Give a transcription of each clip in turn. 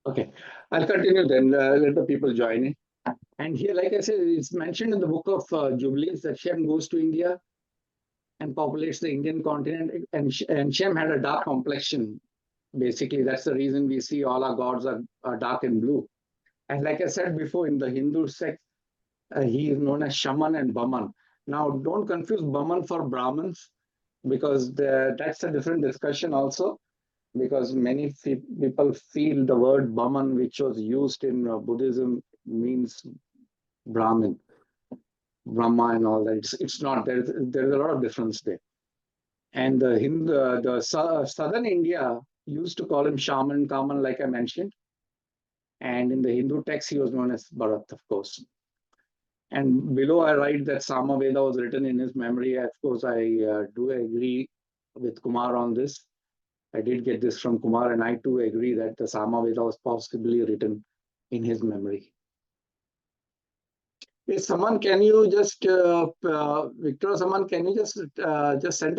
Okay, I'll continue then. Let the people join in. And here, like I said, it's mentioned in the book of Jubilees that Shem goes to India and populates the Indian continent. And Shem had a dark complexion. Basically, that's the reason we see all our gods are dark and blue. And like I said before, in the Hindu sect, he is known as Shaman and Baman. Now, don't confuse Baman for Brahmins because that's a different discussion also. Because many people feel the word Baman, which was used in Buddhism, means Brahmin, Brahma, and all that. It's not. There's a lot of difference there. And the southern India used to call him Shaman, Kaman, like I mentioned. And in the Hindu text, he was known as Bharat, of course. And below, I write that Samaveda was written in his memory. Of course, I do agree with Kumar on this. I did get this from Kumar, and I too agree that the Samaveda was possibly written in his memory. Hey, someone, can you just, Victor, someone, can you just send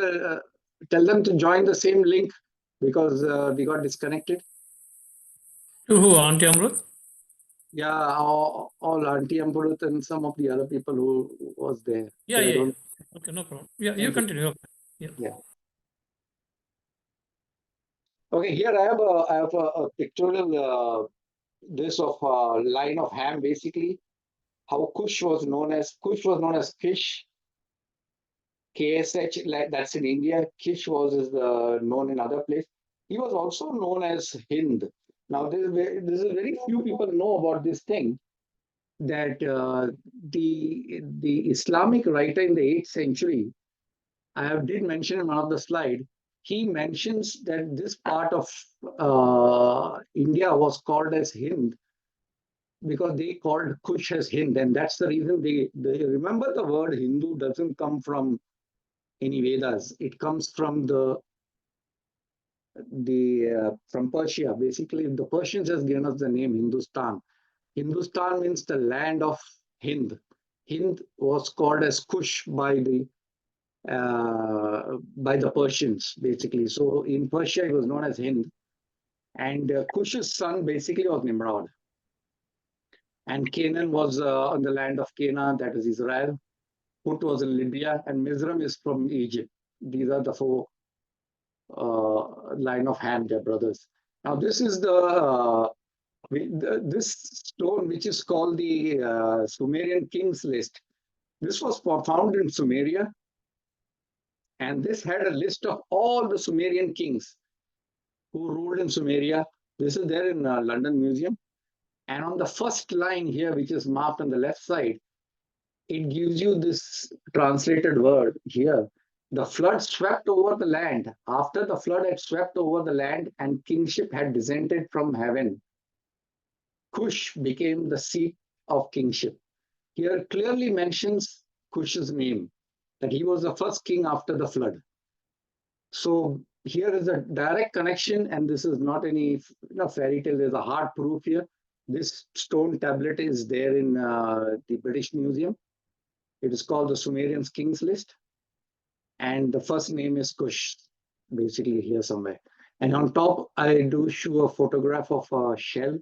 tell them to join the same link because we got disconnected? To who? Auntie Amrut? Yeah, all Auntie Amrut and some of the other people who was there. Yeah, yeah. Okay, no problem. Yeah, you continue. Okay. Yeah. Okay, here I have a pictorial this of a line of ham basically. How Kush was known as Kish, KSH, like that's in India. Kish was known in other place. He was also known as Hind. Now this is very few people know about this thing that the Islamic writer in the 8th century, did mention in one of the slide. He mentions that this part of India was called as Hind because they called Kush as Hind, and that's the reason they remember the word Hindu doesn't come from any Vedas. It comes from from Persia. Basically, the Persians has given us the name Hindustan. Hindustan means the land of Hind. Hind was called as Kush by the Persians, basically. So in Persia, it was known as Hind. And Kush's son basically was Nimrod. And Canaan was on the land of Canaan, that is Israel. Put was in Libya, and Mizraim is from Egypt. These are the four line of Ham, their brothers. Now, this is this stone, which is called the Sumerian Kings List. This was found in Sumeria, and this had a list of all the Sumerian kings who ruled in Sumeria. This is there in London Museum. And on the first line here, which is marked on the left side, it gives you this translated word here. The flood swept over the land. After the flood had swept over the land and kingship had descended from heaven, Cush became the seat of kingship. Here clearly mentions Cush's name, that he was the first king after the flood. So here is a direct connection, and this is not any fairy tale. There's a hard proof here. This stone tablet is there in the British Museum. It is called the Sumerian Kings List. And the first name is Kush, basically here somewhere. And on top, I do show a photograph of a shell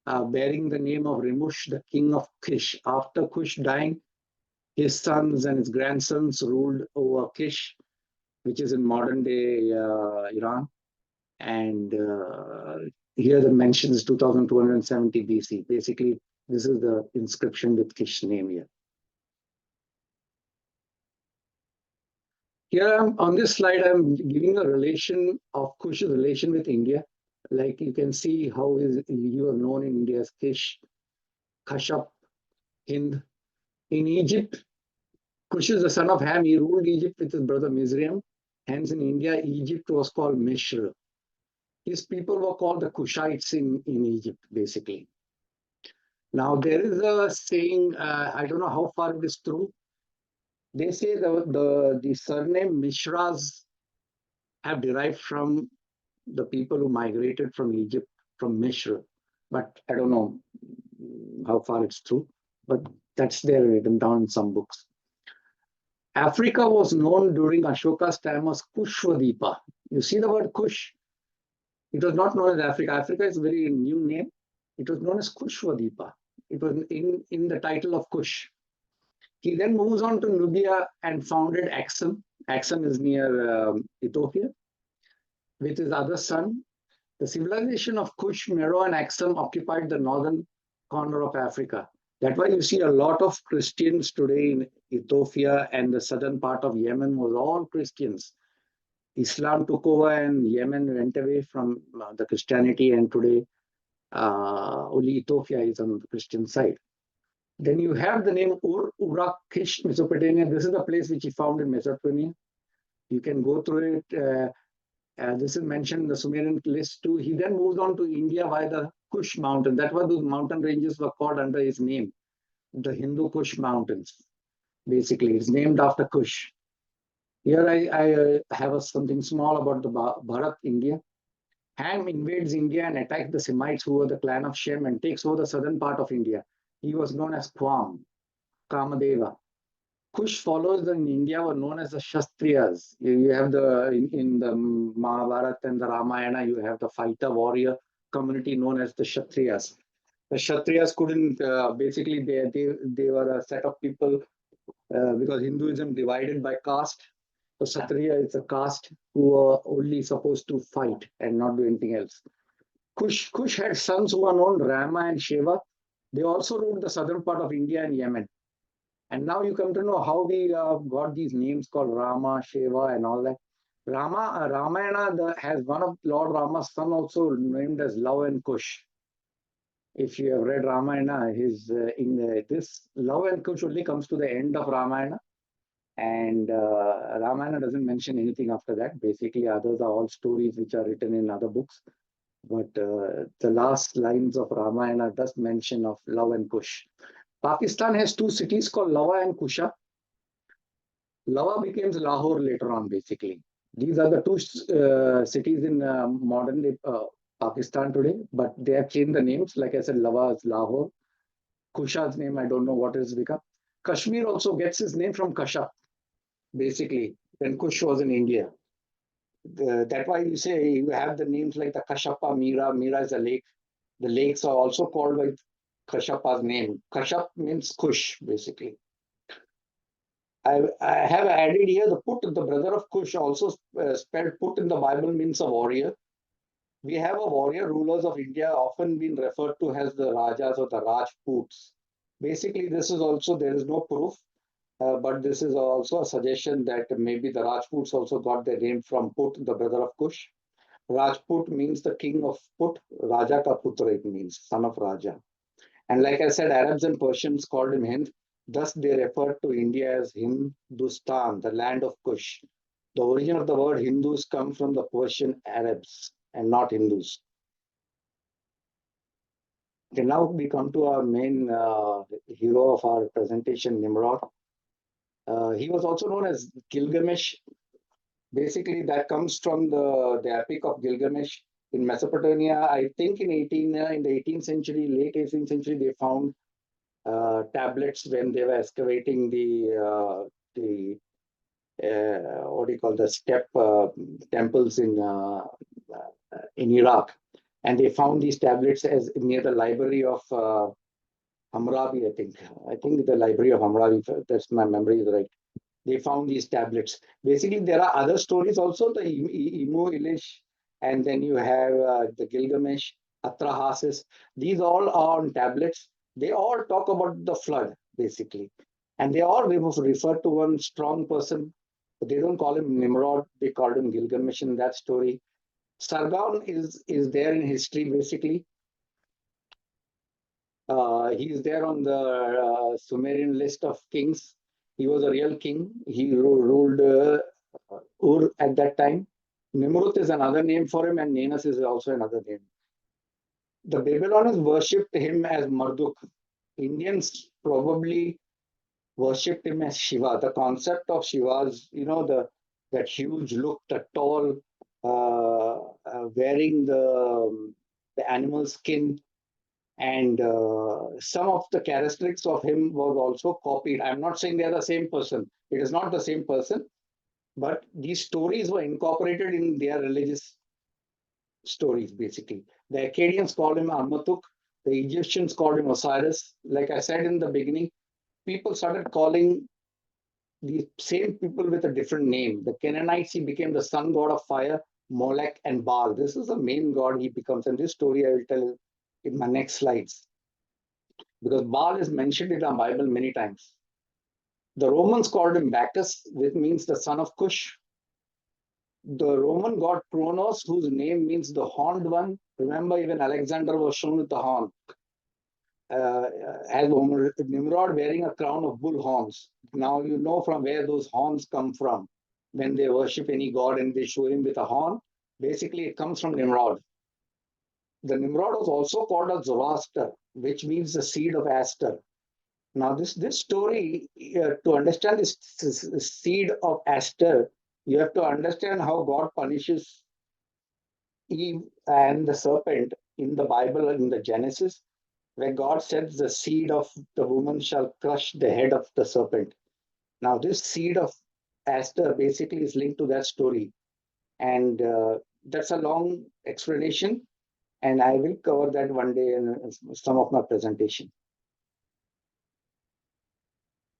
bearing the name of Rimush, the king of Kish. After Kush dying, his sons and his grandsons ruled over Kish, which is in modern day Iran. And here the mention is 2270 BC. Basically, this is the inscription with Kish's name here. Here on this slide, I'm giving a relation of Kush's relation with India. Like you can see how he was known in India as Kish, Kashap, Hind. In Egypt, Kush is the son of Ham. He ruled Egypt with his brother Mizraim. Hence in India, Egypt was called Mishra. His people were called the Kushites in Egypt, basically. Now, there is a saying, I don't know how far it is true. They say the surname Mishras have derived from the people who migrated from Egypt, from Mishra. But I don't know how far it's true. But that's there written down in some books. Africa was known during Ashoka's time as Kushwadeepa. You see the word Kush? It was not known as Africa. Africa is a very new name. It was known as Kushwadeepa. It was in the title of Kush. He then moves on to Nubia and founded Axum. Axum is near Ethiopia with his other son. The civilization of Kush, Meroe, and Axum occupied the northern corner of Africa. That's why you see a lot of Christians today in Ethiopia, and the southern part of Yemen was all Christians. Islam took over and Yemen went away from the Christianity, and today only Ethiopia is on the Christian side. Then you have the name Urakish, Mesopotamia. This is the place which he found in Mesopotamia. You can go through it. This is mentioned in the Sumerian list too. He then moved on to India by the Kush mountain. That's why those mountain ranges were called under his name, the Hindu Kush mountains. Basically, it's named after Kush. Here I have something small about the Bharat, India. Ham invades India and attacks the Semites, who were the clan of Shem, and takes over the southern part of India. He was known as Kwam, Kamadeva. Kush followers in India were known as the Kshatriyas. You have in the Mahabharata and the Ramayana, you have the fighter warrior community known as the Kshatriyas. The Kshatriyas couldn't basically they were a set of people because Hinduism divided by caste. So Kshatriya is a caste who are only supposed to fight and not do anything else. Kush had sons who were known Rama and Shiva. They also ruled the southern part of India and Yemen. And now you come to know how we got these names called Rama, Shiva, and all that. Ramayana has one of Lord Rama's son also named as Love and Kush. If you have read Ramayana, this Love and Kush only comes to the end of Ramayana. And Ramayana doesn't mention anything after that. Basically, others are all stories which are written in other books. But the last lines of Ramayana does mention of Love and Kush. Pakistan has two cities called Lava and Kusha. Lava becomes Lahore later on, basically. These are the two cities in modern day Pakistan today, but they have changed the names. Like I said, Lava is Lahore. Kusha's name, I don't know what is become. Kashmir also gets its name from Kasha, basically, when Kush was in India. That's why you say you have the names like the Kashapa, Mira. Mira is a lake. The lakes are also called by Kashapa's name. Kashap means Kush, basically. I have added here the Put, the brother of Kush, also spelled Put in the Bible, means a warrior. We have a warrior rulers of India often been referred to as the Rajas or the Rajputs. Basically, this is also, there is no proof, but this is also a suggestion that maybe the Rajputs also got their name from Put, the brother of Kush. Rajput means the king of Put. Raja ka putra it means, son of Raja. And like I said, Arabs and Persians called him Hind. Thus, they referred to India as Hindustan, the land of Kush. The origin of the word Hindus comes from the Persian Arabs and not Hindus. Okay, now we come to our main hero of our presentation, Nimrod. He was also known as Gilgamesh. Basically, that comes from the epic of Gilgamesh in Mesopotamia. I think in the 18th century, late 18th century, they found tablets when they were excavating the what do you call the step temples in Iraq, and they found these tablets as near the library of Hammurabi. I think the library of Hammurabi. That's my memory is right. They found these tablets. Basically, there are other stories also. The Emu Ilish, and then you have the Gilgamesh, Atrahasis. These all are on tablets. They all talk about the flood, basically. And they all refer to one strong person. They don't call him Nimrod, they called him Gilgamesh in that story. Sargon is there in history, basically. He is there on the Sumerian list of kings. He was a real king. He ruled Ur at that time. Nimrod is another name for him, and Nanus is also another name. The Babylonians worshipped him as Marduk. Indians probably worshipped him as Shiva. The concept of Shiva's, that huge look, the tall, wearing the animal skin, and some of the characteristics of him was also copied. I'm not saying they're the same person. It is not the same person, but these stories were incorporated in their religious stories, basically. The Akkadians called him Armatuk. The Egyptians called him Osiris. Like I said in the beginning, people started calling the same people with a different name. The Canaanites, he became the sun god of fire, Molech, and Baal. This is the main god he becomes. And this story I will tell in my next slides. Because Baal is mentioned in the Bible many times. The Romans called him Bacchus, which means the son of Cush. The Roman god Kronos, whose name means the horned one. Remember, even Alexander was shown with the horn. As Nimrod wearing a crown of bull horns. Now you know from where those horns come from. When they worship any god and they show him with a horn, basically it comes from Nimrod. The Nimrod was also called as Zoroaster, which means the seed of Aster. Now this story, to understand this seed of Aster, you have to understand how God punishes Eve and the serpent in the Bible, in the Genesis, where God says the seed of the woman shall crush the head of the serpent. Now, this seed of Aster basically is linked to that story. And that's a long explanation. And I will cover that one day in some of my presentation.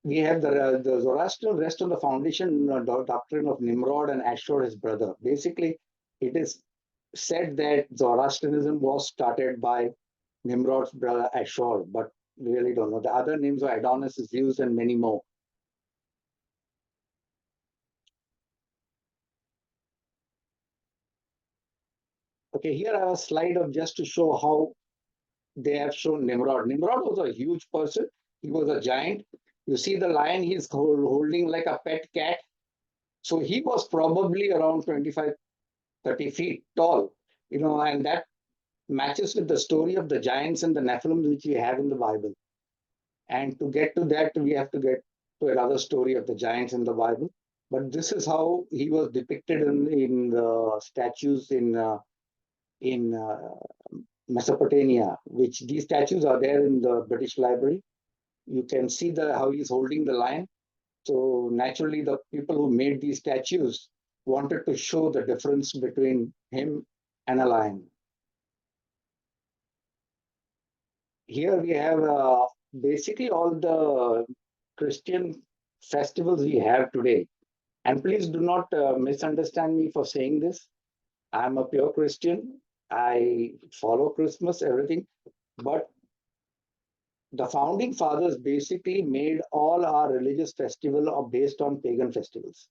We have the Zoroastrian rest on the foundation doctrine of Nimrod and Ashur, his brother. Basically, it is said that Zoroastrianism was started by Nimrod's brother Ashur, but we really don't know. The other names of Adonis is used and many more. Okay, here I have a slide of just to show how they have shown Nimrod. Nimrod was a huge person. He was a giant. You see the lion he's holding like a pet cat. So he was probably around 25, 30 feet tall, and that matches with the story of the giants and the Nephilim, which we have in the Bible. And to get to that, we have to get to another story of the giants in the Bible. But this is how he was depicted in the statues in Mesopotamia, which these statues are there in the British Library. You can see how he's holding the lion. So naturally, the people who made these statues wanted to show the difference between him and a lion. Here we have basically all the Christian festivals we have today. And please do not misunderstand me for saying this. I'm a pure Christian. I follow Christmas, everything. But the founding fathers basically made all our religious festivals based on pagan festivals.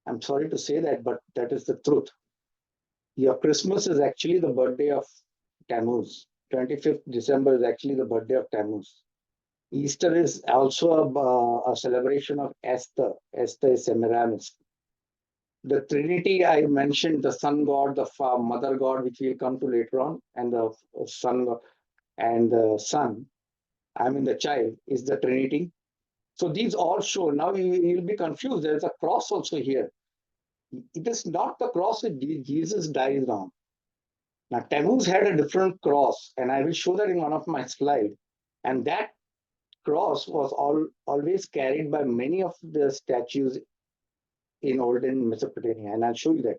I'm sorry to say that, but that is the truth. Your Christmas is actually the birthday of Tammuz. 25th December is actually the birthday of Tammuz. Easter is also a celebration of Esther. Esther is Semiramis. The Trinity, I mentioned the sun god, the mother god, which we'll come to later on, and the son and the son, I mean the child, is the Trinity. So these all show. Now you'll be confused. There's a cross also here. It is not the cross that Jesus dies on. Now Tammuz had a different cross, and I will show that in one of my slides. And that cross was always carried by many of the statues in olden Mesopotamia, and I'll show you that.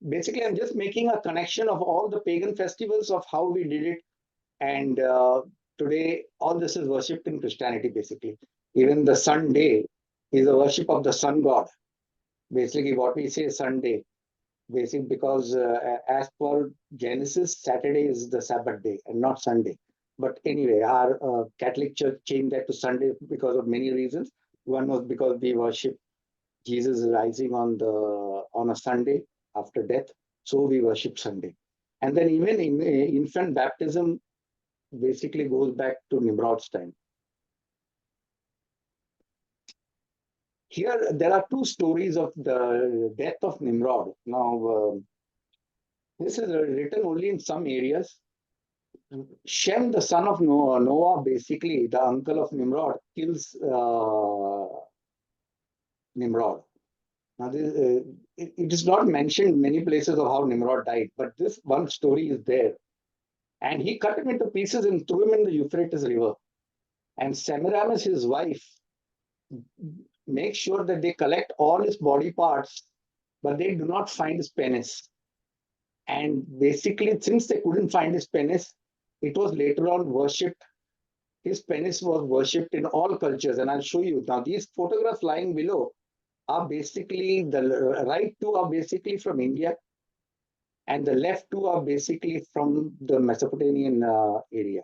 Basically, I'm just making a connection of all the pagan festivals of how we did it, and today all this is worshipped in Christianity. Basically, even the Sunday is a worship of the sun god. Basically, what we say is Sunday, basically because as per Genesis, Saturday is the Sabbath day and not Sunday. But anyway, our Catholic Church changed that to Sunday because of many reasons. One was because we worship Jesus rising on a Sunday after death, so we worship Sunday. And then even in infant baptism basically goes back to Nimrod's time. Here there are two stories of the death of Nimrod. Now this is written only in some areas. Shem, the son of Noah, basically the uncle of Nimrod, kills Nimrod. Now, it is not mentioned in many places of how Nimrod died, but this one story is there. And he cut him into pieces and threw him in the Euphrates River. And Semiramis, his wife, makes sure that they collect all his body parts, but they do not find his penis. And basically, since they couldn't find his penis, it was later on worshipped. His penis was worshipped in all cultures. And I'll show you. Now, these photographs lying below are basically, the right two are basically from India, and the left two are basically from the Mesopotamian area.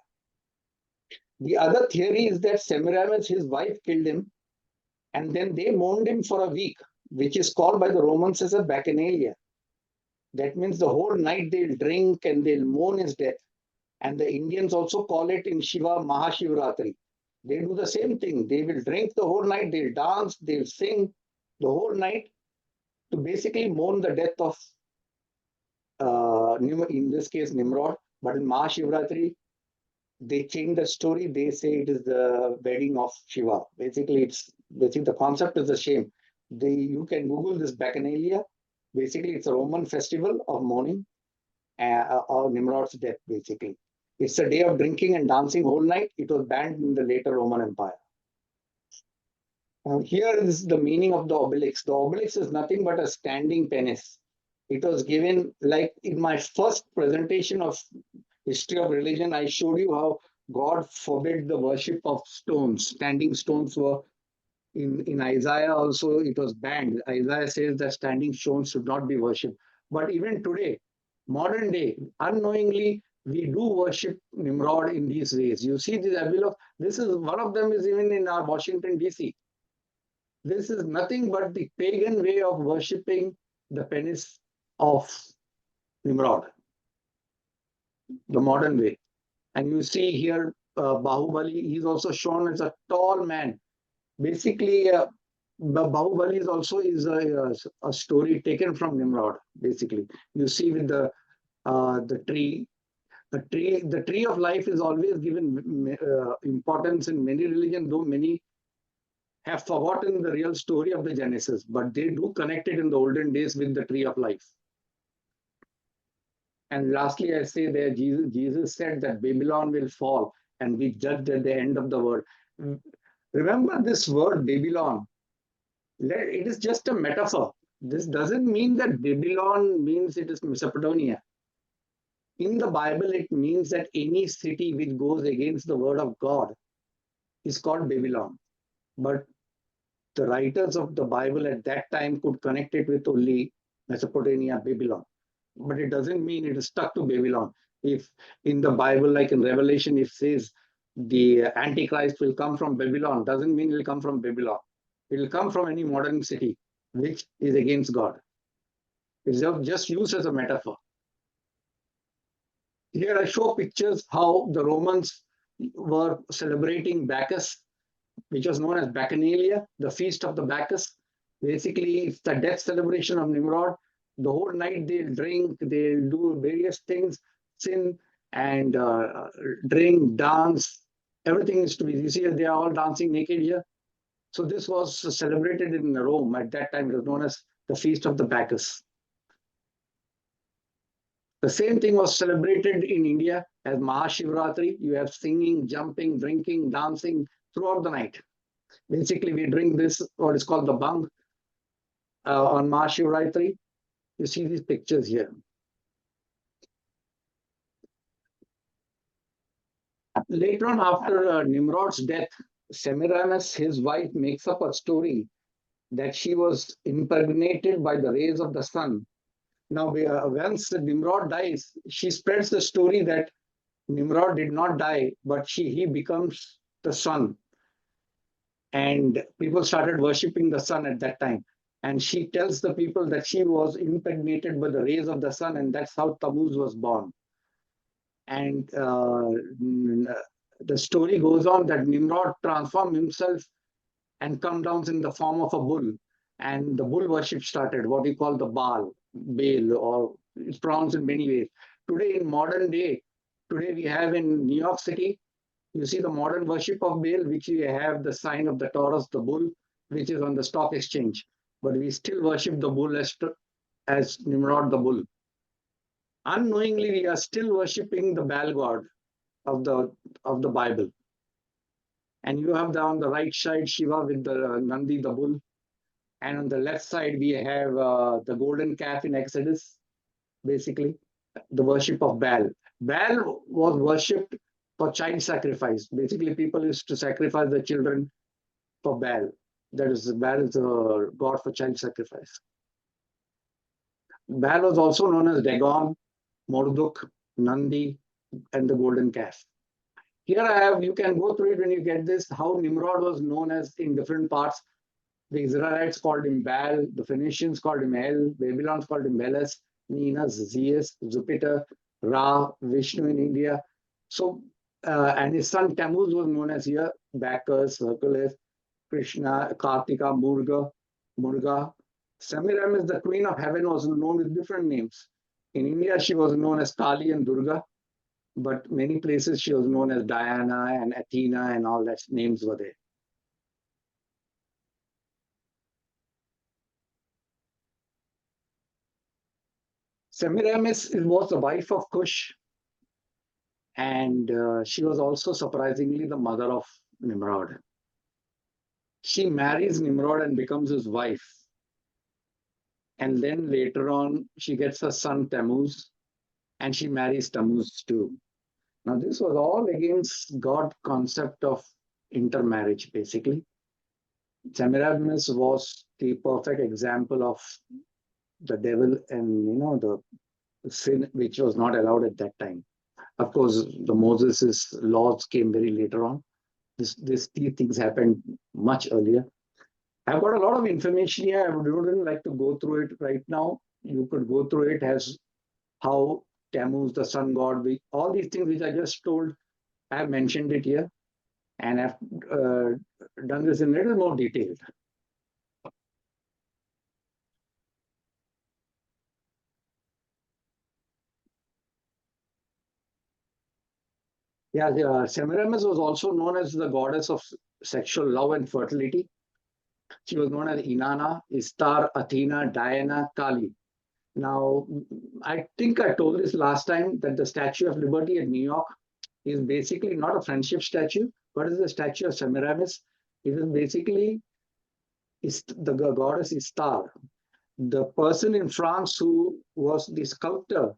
The other theory is that Semiramis, his wife, killed him, and then they mourned him for a week, which is called by the Romans as a bacchanalia. That means the whole night they'll drink and they'll mourn his death. And the Indians also call it in Shiva Mahashivratri. They do the same thing. They will drink the whole night, they'll dance, they'll sing the whole night to basically mourn the death of, in this case, Nimrod. But in Mahashivratri, they change the story. They say it is the wedding of Shiva. Basically, the concept is the same. You can Google this Bacchanalia. Basically, it's a Roman festival of mourning of Nimrod's death. Basically, it's a day of drinking and dancing whole night. It was banned in the later Roman Empire. Here is the meaning of the obelisk. The obelisk is nothing but a standing penis. It was given, like in my first presentation of history of religion, I showed you how God forbid the worship of stones. Standing stones were in Isaiah also, it was banned. Isaiah says that standing stones should not be worshipped. But even today, modern day, unknowingly, we do worship Nimrod in these ways. You see this Abilov, this is one of them is even in our Washington, D.C. This is nothing but the pagan way of worshipping the penis of Nimrod, the modern way. And you see here Bahubali, he's also shown as a tall man. Basically, Bahubali is a story taken from Nimrod. Basically, you see with the tree. The tree of life is always given importance in many religions, though many have forgotten the real story of the Genesis, but they do connect it in the olden days with the tree of life. And lastly, I say that Jesus said that Babylon will fall and be judged at the end of the world. Remember this word Babylon. It is just a metaphor. This doesn't mean that Babylon means it is Mesopotamia. In the Bible, it means that any city which goes against the word of God is called Babylon. But the writers of the Bible at that time could connect it with only Mesopotamia, Babylon. But it doesn't mean it is stuck to Babylon. If in the Bible, like in Revelation, it says the Antichrist will come from Babylon, doesn't mean it will come from Babylon. It will come from any modern city which is against God. It's just used as a metaphor. Here I show pictures how the Romans were celebrating Bacchus, which was known as Bacchanalia, the feast of the Bacchus. Basically, it's the death celebration of Nimrod. The whole night they'll drink, they'll do various things, sin and drink, dance. Everything is to be. You see, they are all dancing naked here. So this was celebrated in Rome at that time. It was known as the feast of the Bacchus. The same thing was celebrated in India as Mahashivratri. You have singing, jumping, drinking, dancing throughout the night. Basically, we drink this, what is called the bang, on Mahashivratri. You see these pictures here. Later on, after Nimrod's death, Semiramis, his wife, makes up a story that she was impregnated by the rays of the sun. Now, once Nimrod dies, she spreads the story that Nimrod did not die, but he becomes the sun. And people started worshipping the sun at that time. And she tells the people that she was impregnated by the rays of the sun, and that's how Tammuz was born. And the story goes on that Nimrod transformed himself and come down in the form of a bull. And the bull worship started, what we call the Baal, or it's pronounced in many ways. Today, in modern day, today we have in New York City, you see the modern worship of Baal, which we have the sign of the Taurus, the bull, which is on the stock exchange. But we still worship the bull as Nimrod the bull. Unknowingly, we are still worshipping the Baal god of the Bible. And you have on the right side Shiva with the Nandi, the bull. And on the left side, we have the golden calf in Exodus, basically. the worship of Baal. Baal was worshipped for child sacrifice. Basically, people used to sacrifice their children for Baal. That is, Baal is a god for child sacrifice. Baal was also known as Dagon, Marduk, Nandi, and the golden calf. Here I have, you can go through it when you get this, how Nimrod was known as in different parts. The Israelites called him Baal, the Phoenicians called him El, Babylons called him Belus, Venus, Zeus, Jupiter, Ra, Vishnu in India. So, and his son Tammuz was known as here Bacchus, Hercules, Krishna, Kartika, Murga. Semiramis, the queen of heaven, was known with different names. In India, she was known as Kali and Durga, but many places she was known as Diana and Athena and all that names were there. Semiramis was the wife of Cush, and she was also surprisingly the mother of Nimrod. She marries Nimrod and becomes his wife. And then later on, she gets a son Tammuz, and she marries Tammuz too. Now, this was all against God's concept of intermarriage, basically. Semiramis was the perfect example of the devil and the sin which was not allowed at that time. Of course, the Moses' laws came very later on. These things happened much earlier. I've got a lot of information here. I wouldn't like to go through it right now. You could go through it as how Tammuz, the sun god, all these things which I just told, I have mentioned it here. And I've done this in a little more detail. Yeah, Semiramis was also known as the goddess of sexual love and fertility. She was known as Inanna, Istar, Athena, Diana, Kali. Now, I think I told this last time that the Statue of Liberty at New York is basically not a friendship statue, but is a statue of Semiramis. It is basically the goddess Istar. The person in France who was the sculptor,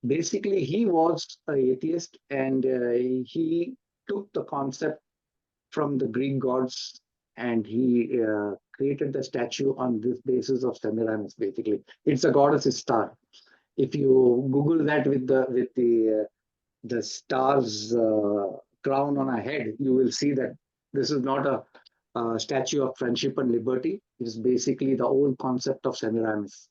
basically he was an atheist, and he took the concept from the Greek gods and he created the statue on this basis of Semiramis. Basically, it's a goddess star. If you Google that with the star's crown on her head, you will see that this is not a statue of friendship and liberty. It is basically the old concept of Semiramis.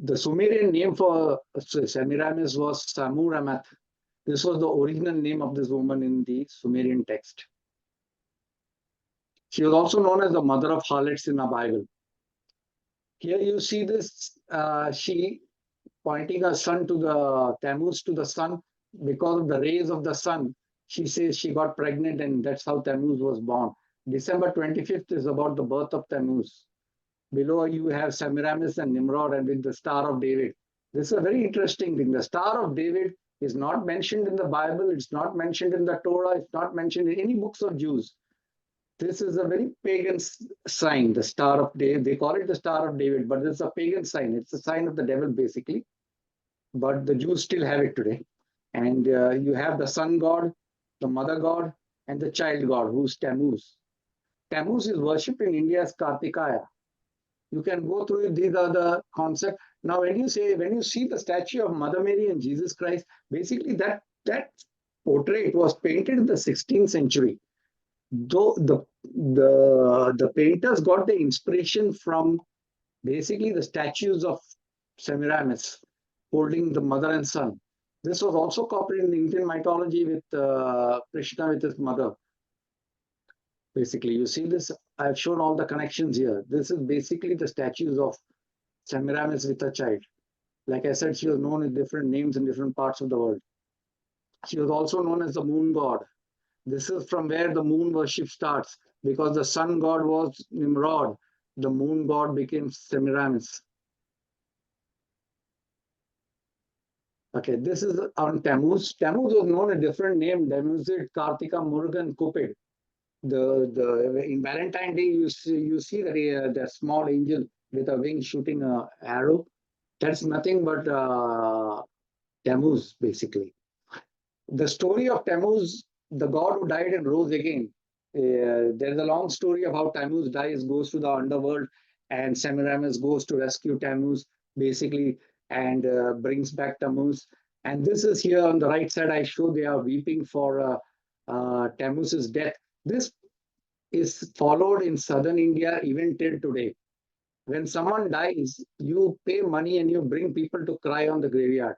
The Sumerian name for Semiramis was Samuramath. This was the original name of this woman in the Sumerian text. She was also known as the mother of harlots in the Bible. Here you see this, she pointing her son to the Tammuz to the sun. Because of the rays of the sun, she says she got pregnant and that's how Tammuz was born. December 25th is about the birth of Tammuz. Below you have Semiramis and Nimrod and with the Star of David. This is a very interesting thing. The Star of David is not mentioned in the Bible. It's not mentioned in the Torah. It's not mentioned in any books of Jews. This is a very pagan sign, the Star of David. They call it the Star of David, but it's a pagan sign. It's a sign of the devil, basically. But the Jews still have it today. And you have the sun god, the mother god, and the child god, who's Tammuz. Tammuz is worshipped in India as Kartikaya. You can go through it. These are the concepts. Now, when you see the statue of Mother Mary and Jesus Christ, basically that portrait was painted in the 16th century. Though the painters got the inspiration from basically the statues of Semiramis holding the mother and son. This was also copied in Indian mythology with Krishna with his mother. Basically, you see this, I've shown all the connections here. This is basically the statues of Semiramis with a child. Like I said, she was known with different names in different parts of the world. She was also known as the moon god. This is from where the moon worship starts, because the sun god was Nimrod. The moon god became Semiramis. Okay, this is on Tammuz. Tammuz was known a different name, Tammuzid, Kartika, Murugan, Cupid. In Valentine Day, you see that small angel with a wing shooting an arrow. That's nothing but Tammuz, basically. The story of Tammuz, the god who died and rose again. There's a long story of how Tammuz dies, goes to the underworld, and Semiramis goes to rescue Tammuz, basically, and brings back Tammuz. And this is here on the right side. I show they are weeping for Tammuz's death. This is followed in southern India even till today. When someone dies, you pay money and you bring people to cry on the graveyard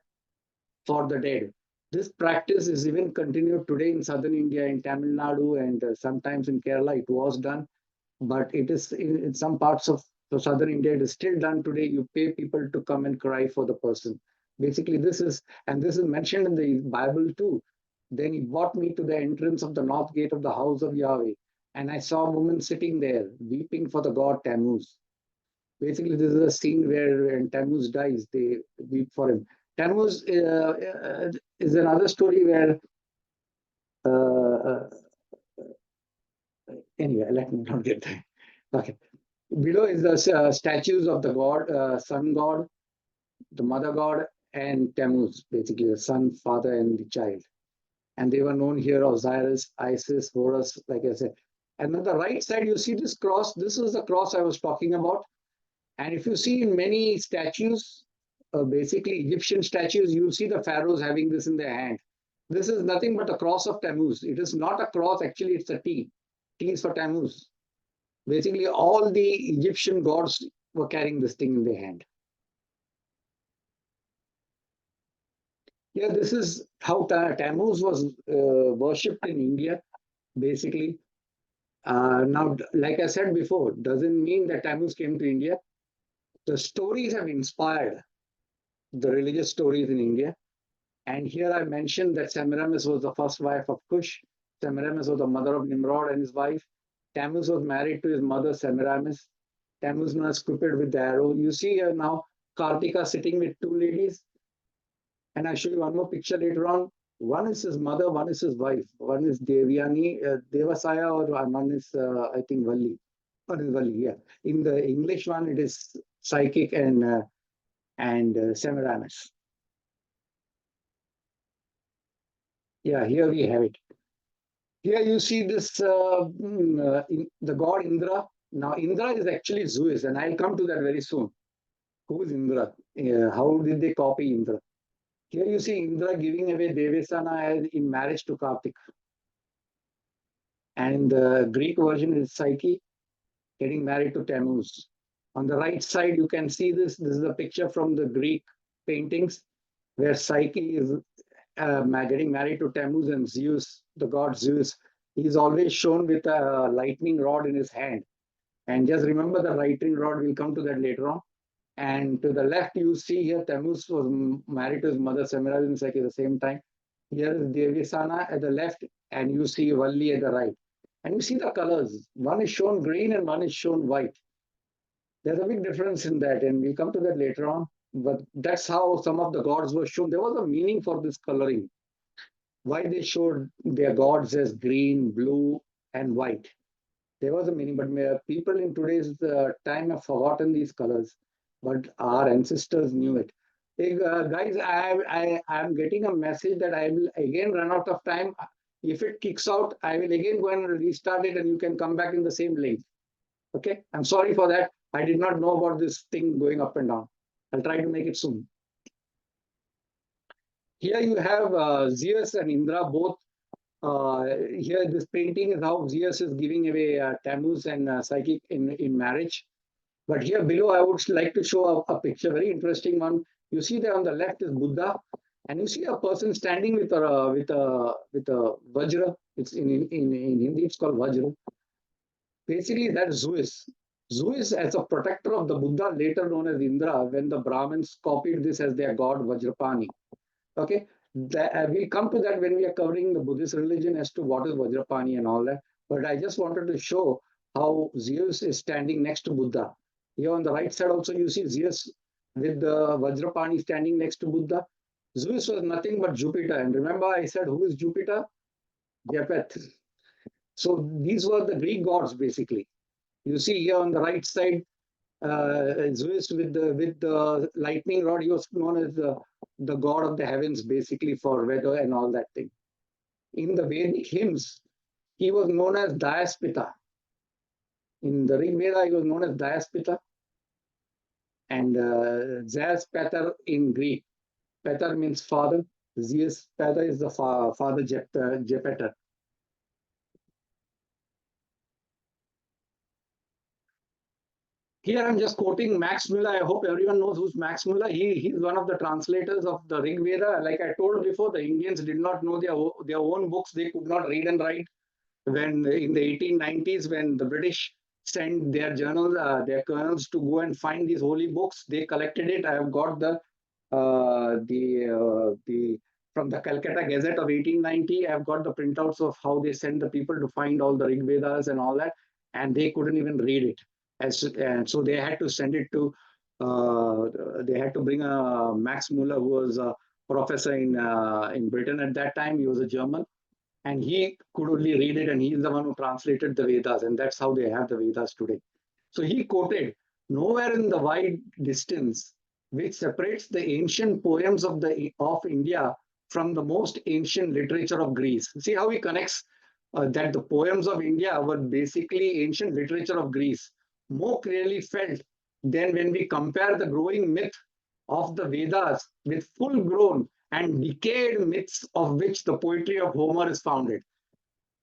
for the dead. This practice is even continued today in southern India, in Tamil Nadu, and sometimes in Kerala. It was done, but it is in some parts of southern India. It is still done today. You pay people to come and cry for the person. Basically, this is mentioned in the Bible too. Then he brought me to the entrance of the north gate of the house of Yahweh, and I saw a woman sitting there weeping for the god Tammuz. Basically, this is a scene where when Tammuz dies, they weep for him. Tammuz is another story where, uh, anyway, let me not get there. Okay. Below is the statues of the god, sun god, the mother god, and Tammuz, basically the son, father, and the child. And they were known here Osiris, Isis, Horus, like I said. And on the right side, you see this cross. This is the cross I was talking about. And if you see in many statues, basically Egyptian statues, you'll see the pharaohs having this in their hand. This is nothing but a cross of Tammuz. It is not a cross, actually, it's a T. T is for Tammuz. Basically, all the Egyptian gods were carrying this thing in their hand. Yeah, this is how Tammuz was worshipped in India, basically. Now, like I said before, doesn't mean that Tammuz came to India. The stories have inspired the religious stories in India. And here I mentioned that Semiramis was the first wife of Cush. Semiramis was the mother of Nimrod and his wife. Tammuz was married to his mother Semiramis. Tammuz was equipped with the arrow. You see here now Kartika sitting with two ladies. And I'll show you one more picture later on. One is his mother, one is his wife. One is Devyani, Devasaya, or one is, I think, Valli. One is Valli, yeah. In the English one, it is Psychic and Semiramis. Yeah, here we have it. Here you see this, the god Indra. Now, Indra is actually Zeus, and I'll come to that very soon. Who is Indra? How did they copy Indra? Here you see Indra giving away Devasana in marriage to Kartik. And the Greek version is Psyche getting married to Tammuz. On the right side, you can see this. This is a picture from the Greek paintings where Psyche is getting married to Tammuz, and Zeus, the god Zeus, he's always shown with a lightning rod in his hand. And just remember the lightning rod, we'll come to that later on. And to the left, you see here Tammuz was married to his mother Semiramis and Psyche at the same time. Here is Devisana at the left, and you see Valli at the right. And you see the colors. One is shown green and one is shown white. There's a big difference in that, and we'll come to that later on. But that's how some of the gods were shown. There was a meaning for this coloring. Why they showed their gods as green, blue, and white. There was a meaning, but people in today's time have forgotten these colors. But our ancestors knew it. Hey, guys, I'm getting a message that I will again run out of time. If it kicks out, I will again go and restart it, and you can come back in the same link. Okay, I'm sorry for that. I did not know about this thing going up and down. I'll try to make it soon. Here you have Zeus and Indra both. Here, this painting is how Zeus is giving away Tammuz and Psychic in marriage. But here below, I would like to show a picture, very interesting one. You see there on the left is Buddha, and you see a person standing with a vajra. It's in Hindi, it's called vajra. Basically, that's Zeus. Zeus, as a protector of the Buddha, later known as Indra, when the Brahmins copied this as their god Vajrapani. Okay, we'll come to that when we are covering the Buddhist religion as to what is Vajrapani and all that. But I just wanted to show how Zeus is standing next to Buddha. Here on the right side also you see Zeus with the Vajrapani standing next to Buddha. Zeus was nothing but Jupiter. And remember I said, who is Jupiter? Japheth. So these were the Greek gods basically. You see here on the right side, Zeus with the lightning rod. He was known as the god of the heavens, basically for weather and all that thing. In the Vedic hymns, he was known as Dayaspita. In the Rig Veda, he was known as Dayaspita, and Zeus Pater in Greek. Pater means father. Zeus Pater is the father Jepeter. Here I'm just quoting Max Muller. I hope everyone knows who's Max Muller. He's one of the translators of the Rig Veda. Like I told before, the Indians did not know their own books. They could not read and write. When in the 1890s, when the British sent their journals, their colonels to go and find these holy books, they collected it. I have got the from the Calcutta Gazette of 1890. I have got the printouts of how they sent the people to find all the Rig Vedas and all that, and they couldn't even read it. And so they had to send it to. They had to bring a Max Muller, who was a professor in Britain at that time. He was a German, and he could only read it, and he's the one who translated the Vedas, and that's how they have the Vedas today. So he quoted, "Nowhere in the wide distance which separates the ancient poems of India from the most ancient literature of Greece." See how he connects that the poems of India were basically ancient literature of Greece, more clearly felt than when we compare the growing myth of the Vedas with full grown and decayed myths of which the poetry of Homer is founded.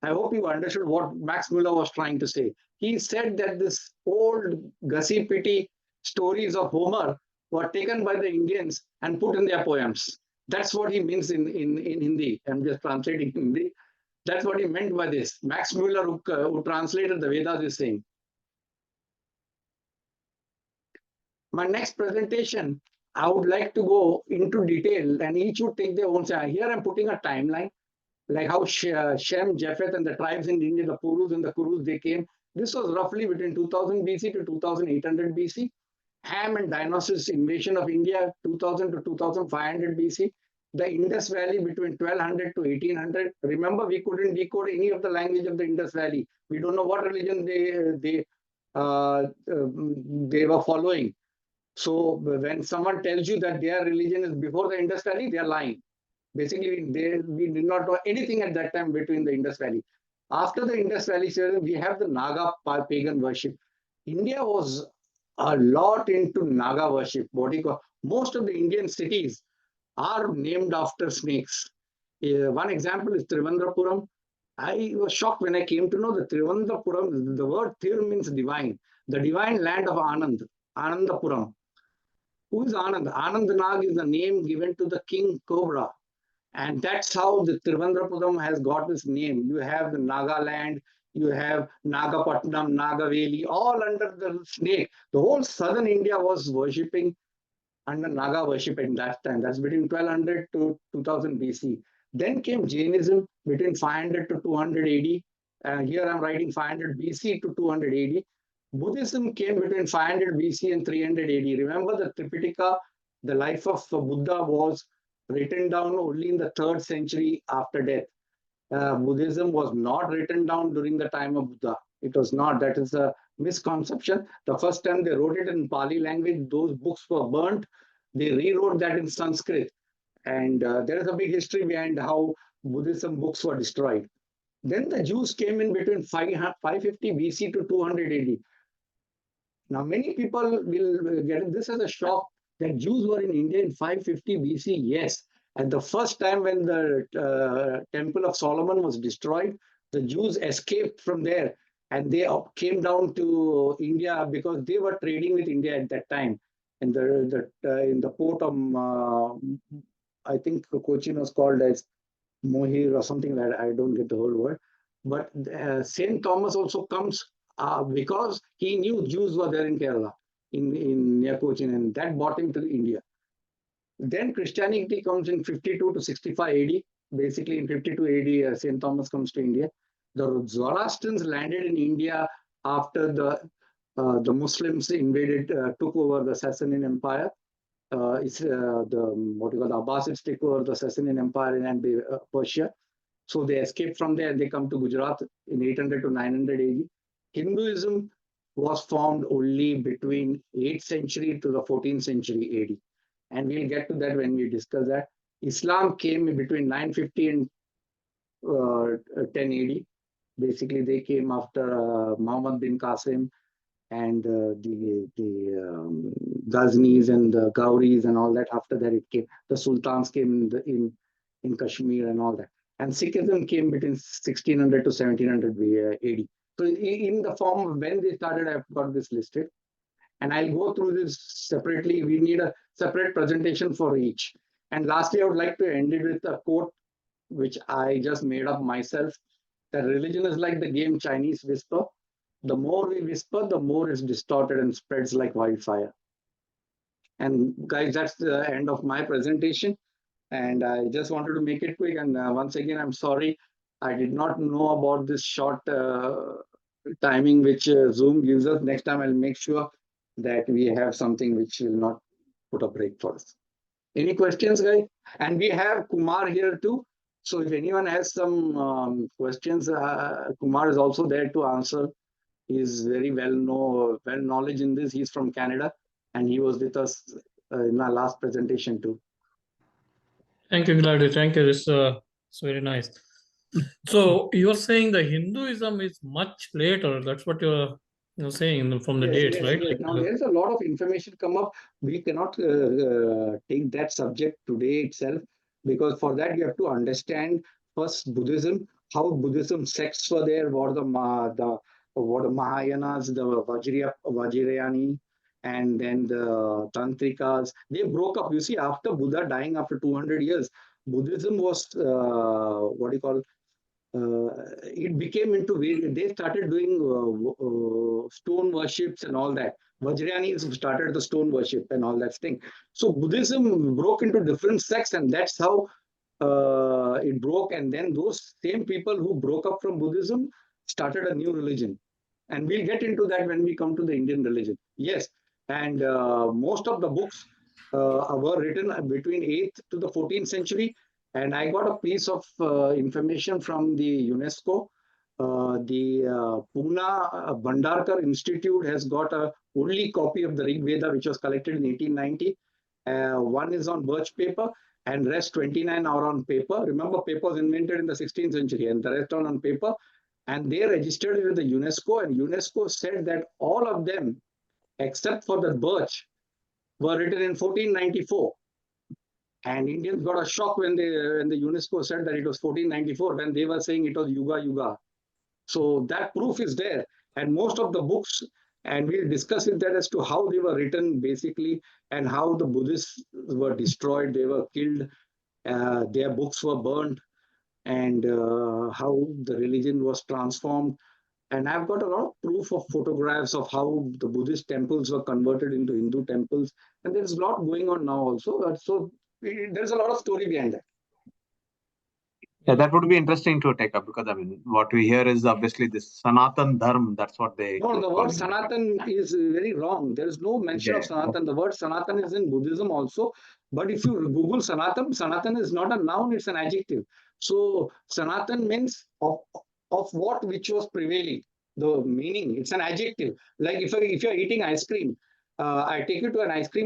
I hope you understood what Max Muller was trying to say. He said that this old gussy pitty stories of Homer were taken by the Indians and put in their poems. That's what he means in Hindi. I'm just translating Hindi. That's what he meant by this. Max Muller, who translated the Vedas, is saying. My next presentation, I would like to go into detail, and each would take their own side. Here I'm putting a timeline, like how Shem, Japheth, and the tribes in India, the Purus and the Kurus, they came. This was roughly between 2000 BC to 2800 BC. Ham and Dionysus invasion of India, 2000 to 2500 BC. The Indus Valley between 1200 to 1800. Remember, we couldn't decode any of the language of the Indus Valley. We don't know what religion they were following. So when someone tells you that their religion is before the Indus Valley, they are lying. Basically, we did not know anything at that time between the Indus Valley. After the Indus Valley, we have the Naga pagan worship. India was a lot into Naga worship. Most of the Indian cities are named after snakes. One example is Trivandrum. I was shocked when I came to know that Trivandrum, the word Thir means divine, the divine land of Anand, Anandapuram. Who is Anand? Anand Nag is the name given to the king cobra. And that's how the Trivandrum has got this name. You have the Nagaland, you have Nagapatnam, Nagaveli, all under the snake. The whole southern India was worshipping under Naga worship in that time. That's between 1200 to 2000 BC. Then came Jainism between 500 to 200 AD. Here I'm writing 500 BC to 200 AD. Buddhism came between 500 BC and 300 AD. Remember, the Tripitaka, the life of Buddha, was written down only in the 3rd century after death. Buddhism was not written down during the time of Buddha. It was not. That is a misconception. The first time they wrote it in Pali language, those books were burnt. They rewrote that in Sanskrit. And there is a big history behind how Buddhism books were destroyed. Then the Jews came in between 550 BC to 200 AD. Now, many people will get this as a shock that Jews were in India in 550 BC. Yes. And the first time when the Temple of Solomon was destroyed, the Jews escaped from there and they came down to India because they were trading with India at that time. And in the port of, I think Cochin was called as Mohir or something like that. I don't get the whole word. But St. Thomas also comes because he knew Jews were there in Kerala, in near Cochin, and that brought him to India. Then Christianity comes in 52 to 65 AD. Basically, in 52 AD, St. Thomas comes to India. The Zoroastrians landed in India after the Muslims invaded, took over the Sasanian Empire. The Abbasids took over the Sasanian Empire in Persia. So they escaped from there and they come to Gujarat in 800 to 900 AD. Hinduism was formed only between 8th century to the 14th century AD. And we'll get to that when we discuss that. Islam came between 950 and 10 AD. Basically, they came after Muhammad bin Qasim and the Ghaznis and the Gauris and all that. After that, it came. The sultans came in Kashmir and all that. And Sikhism came between 1600 to 1700 AD. So in the form of when they started, I've got this listed. And I'll go through this separately. We need a separate presentation for each. And lastly, I would like to end it with a quote which I just made up myself. That religion is like the game Chinese whisper. The more we whisper, the more it's distorted and spreads like wildfire. And guys, that's the end of my presentation. And I just wanted to make it quick. And once again, I'm sorry. I did not know about this short timing which Zoom gives us. Next time, I'll make sure that we have something which will not put a break for us. Any questions, guys? And we have Kumar here too. So if anyone has some questions, Kumar is also there to answer. He's very well knowledge in this. He's from Canada, and he was with us in our last presentation too. Thank you, Gladys. Thank you. It's very nice. So you're saying the Hinduism is much later. That's what you're saying from the dates, right? Yes. Now there's a lot of information come up. We cannot take that subject today itself because for that you have to understand first Buddhism, how Buddhism sects were there, what the Mahayanas, the Vajrayani, and then the Tantrikas. They broke up. You see, after Buddha dying after 200 years, Buddhism was what do you call it became into they started doing stone worships and all that. Vajrayanis started the stone worship and all that thing. So Buddhism broke into different sects, and that's how it broke. And then those same people who broke up from Buddhism started a new religion. And we'll get into that when we come to the Indian religion. Yes, and most of the books were written between 8th to the 14th century. And I got a piece of information from the UNESCO. The Pune Bhandarkar Institute has got a only copy of the Rig Veda, which was collected in 1890. One is on birch paper, and rest 29 are on paper. Remember, paper was invented in the 16th century, and the rest are on paper. And they registered it with the UNESCO, and UNESCO said that all of them, except for the birch, were written in 1494. And Indians got a shock when the UNESCO said that it was 1494 when they were saying it was Yuga Yuga. So that proof is there. And most of the books, and we'll discuss it that as to how they were written basically and how the Buddhists were destroyed, they were killed, their books were burned, and how the religion was transformed. And I've got a lot of proof of photographs of how the Buddhist temples were converted into Hindu temples. And there's a lot going on now also. So there's a lot of story behind that. Yeah, that would be interesting to take up because I mean, what we hear is obviously this Sanatan Dharma. That's what they. No, the word Sanatan is very wrong. There is no mention of Sanatan. The word Sanatan is in Buddhism also. But if you Google Sanatan, Sanatan is not a noun, it's an adjective. So Sanatan means of what which was prevailing. The meaning, it's an adjective. Like if you're eating ice cream, I take you to an ice cream